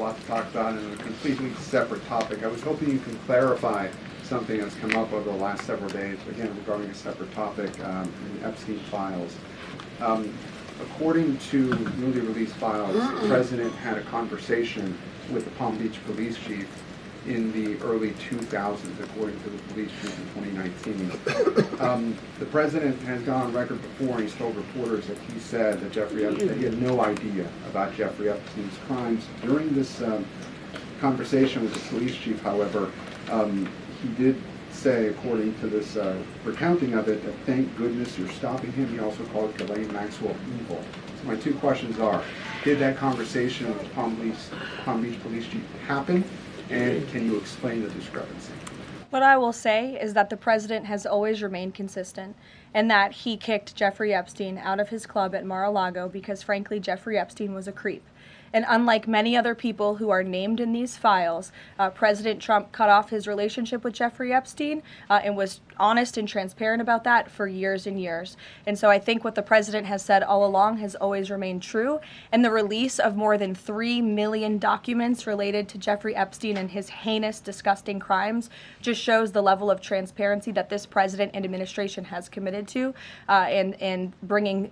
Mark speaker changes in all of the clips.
Speaker 1: lot to talk about and a completely separate topic. I was hoping you can clarify something that's come up over the last several days, again, regarding a separate topic in the Epstein files. According to newly released files, the president had a conversation with the Palm Beach police chief in the early 2000s, according to the police chief in 2019. The president has gone on record before, and he's told reporters that he said that that he had no idea about Jeffrey Epstein's crimes. During this conversation with the police chief, however, he did say, according to this recounting of it, that thank goodness you're stopping him. He also called Ghislaine Maxwell evil. So my two questions are, did that conversation with the Palm Beach police chief happen? And can you explain the discrepancy?
Speaker 2: What I will say is that the president has always remained consistent and that he kicked Jeffrey Epstein out of his club at Mar-a-Lago because, frankly, Jeffrey Epstein was a creep. And unlike many other people who are named in these files, President Trump cut off his relationship with Jeffrey Epstein and was honest and transparent about that for years and years. And so I think what the president has said all along has always remained true. And the release of more than 3 million documents related to Jeffrey Epstein and his heinous, disgusting crimes just shows the level of transparency that this president and administration has committed to in bringing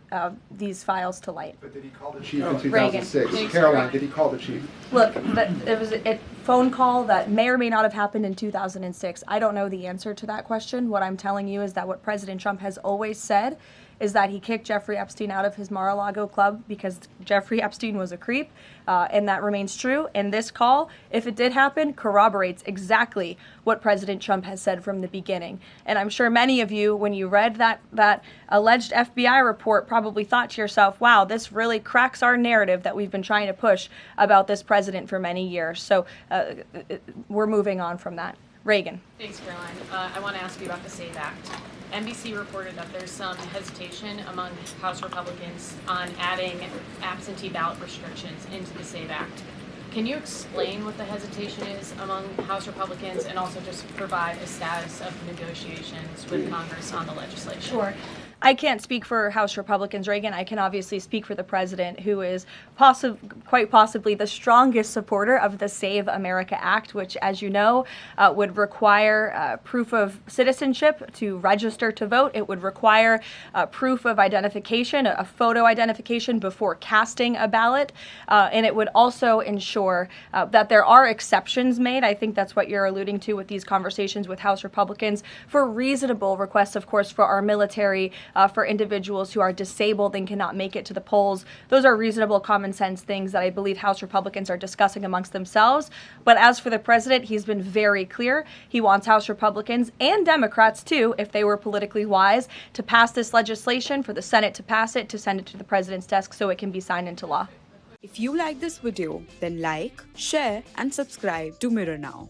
Speaker 2: these files to light.
Speaker 1: But did he call the chief in 2006? Caroline, did he call the chief?
Speaker 2: Look, it was a phone call that may or may not have happened in 2006. I don't know the answer to that question. What I'm telling you is that what President Trump has always said is that he kicked Jeffrey Epstein out of his Mar-a-Lago club because Jeffrey Epstein was a creep, and that remains true. And this call, if it did happen, corroborates exactly what President Trump has said from the beginning. And I'm sure many of you, when you read that alleged FBI report, probably thought to yourself, wow, this really cracks our narrative that we've been trying to push about this president for many years. So we're moving on from that. Reagan.
Speaker 3: Thanks, Caroline. I want to ask you about the SAVE Act. NBC reported that there's some hesitation among House Republicans on adding absentee ballot restrictions into the SAVE Act. Can you explain what the hesitation is among House Republicans and also just provide a status of negotiations with Congress on the legislation?
Speaker 2: Sure. I can't speak for House Republicans, Reagan. I can obviously speak for the president, who is quite possibly the strongest supporter of the Save America Act, which, as you know, would require proof of citizenship to register to vote. It would require proof of identification, a photo identification before casting a ballot. And it would also ensure that there are exceptions made. I think that's what you're alluding to with these conversations with House Republicans for reasonable requests, of course, for our military, for individuals who are disabled and cannot make it to the polls. Those are reasonable, common sense things that I believe House Republicans are discussing amongst themselves. But as for the president, he's been very clear. He wants House Republicans and Democrats, too, if they were politically wise, to pass this legislation, for the Senate to pass it, to send it to the president's desk so it can be signed into law.
Speaker 4: If you like this video, then like, share, and subscribe to Mirror Now.